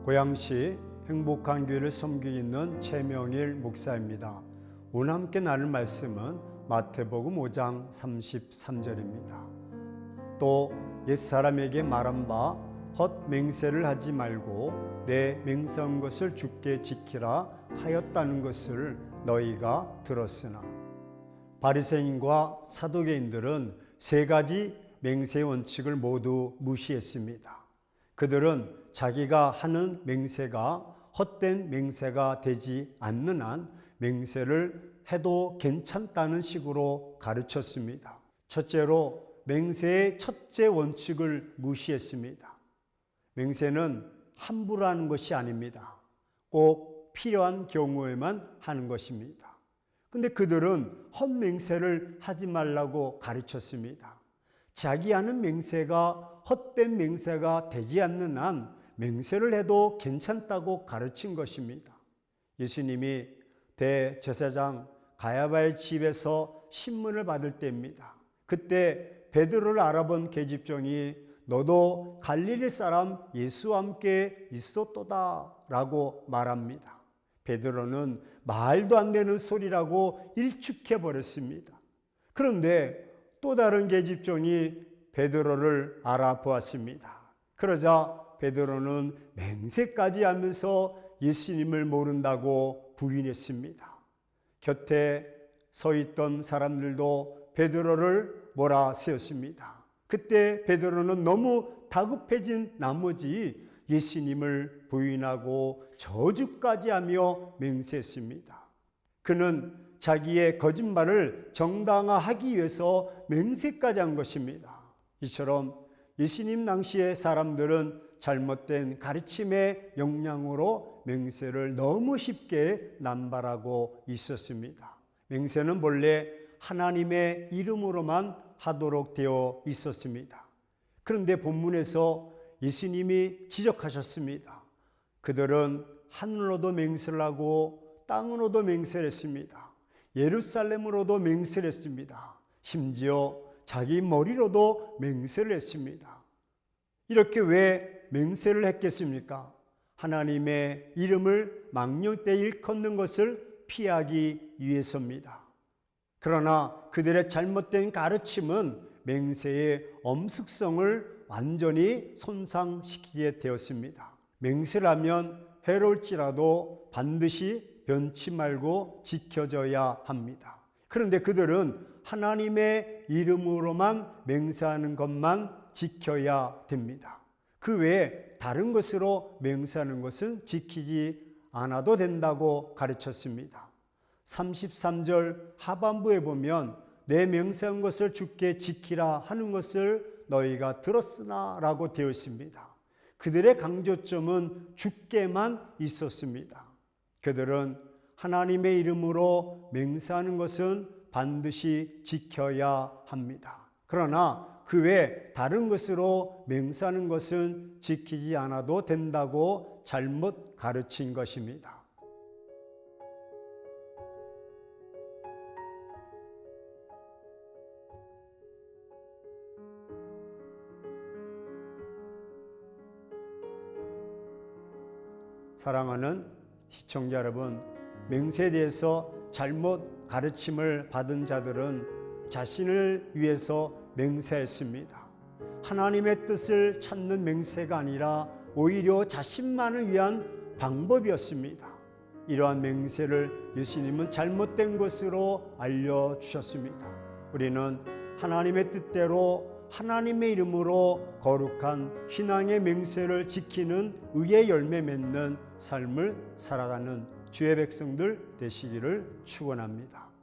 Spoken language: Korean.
고양시 행복한 교회를 섬기고 있는 최명일 목사입니다. 오늘 함께 나눌 말씀은 마태복음 5장 33절입니다. 또 옛사람에게 말한 바 헛맹세를 하지 말고 내 맹세한 것을 주께 지키라 하였다는 것을 너희가 들었으나, 바리새인과 사두개인들은 세 가지 맹세의 원칙을 모두 무시했습니다. 그들은 자기가 하는 맹세가 헛된 맹세가 되지 않는 한 맹세를 해도 괜찮다는 식으로 가르쳤습니다. 첫째로 맹세의 첫째 원칙을 무시했습니다. 맹세는 함부로 하는 것이 아닙니다. 꼭 필요한 경우에만 하는 것입니다. 근데 그들은 헛맹세를 하지 말라고 가르쳤습니다. 자기 하는 맹세가 헛된 맹세가 되지 않는 한 맹세를 해도 괜찮다고 가르친 것입니다. 예수님이 대제사장 가야바의 집에서 신문을 받을 때입니다. 그때 베드로를 알아본 계집종이 너도 갈릴리 사람 예수와 함께 있었도다 라고 말합니다. 베드로는 말도 안 되는 소리라고 일축해 버렸습니다. 그런데 또 다른 계집종이 베드로를 알아보았습니다. 그러자 베드로는 맹세까지 하면서 예수님을 모른다고 부인했습니다. 곁에 서 있던 사람들도 베드로를 몰아세웠습니다. 그때 베드로는 너무 다급해진 나머지 예수님을 부인하고 저주까지 하며 맹세했습니다. 그는 자기의 거짓말을 정당화하기 위해서 맹세까지 한 것입니다. 이처럼 예수님 당시의 사람들은 잘못된 가르침의 영향으로 맹세를 너무 쉽게 남발하고 있었습니다. 맹세는 본래 하나님의 이름으로만 하도록 되어 있었습니다. 그런데 본문에서 예수님이 지적하셨습니다. 그들은 하늘로도 맹세를 하고 땅으로도 맹세를 했습니다. 예루살렘으로도 맹세를 했습니다. 심지어 자기 머리로도 맹세를 했습니다. 이렇게 왜 맹세를 했겠습니까? 하나님의 이름을 망령되이 일컫는 것을 피하기 위해서입니다. 그러나 그들의 잘못된 가르침은 맹세의 엄숙성을 완전히 손상시키게 되었습니다. 맹세를 하면 해로울지라도 반드시 변치 말고 지켜져야 합니다. 그런데 그들은 하나님의 이름으로만 맹세하는 것만 지켜야 됩니다. 그 외에 다른 것으로 맹세하는 것은 지키지 않아도 된다고 가르쳤습니다. 33절 하반부에 보면 내 맹세한 것을 주께 지키라 하는 것을 너희가 들었으나 라고 되어 있습니다. 그들의 강조점은 주께만 있었습니다. 그들은 하나님의 이름으로 맹세하는 것은 반드시 지켜야 합니다. 그러나 그 외 다른 것으로 맹세하는 것은 지키지 않아도 된다고 잘못 가르친 것입니다. 사랑하는 시청자 여러분, 맹세에 대해서 잘못 가르침을 받은 자들은 자신을 위해서 맹세했습니다. 하나님의 뜻을 찾는 맹세가 아니라 오히려 자신만을 위한 방법이었습니다. 이러한 맹세를 예수님은 잘못된 것으로 알려주셨습니다. 우리는 하나님의 뜻대로 하나님의 이름으로 거룩한 신앙의 맹세를 지키는 의의 열매 맺는 삶을 살아가는 주의 백성들 되시기를 축원합니다.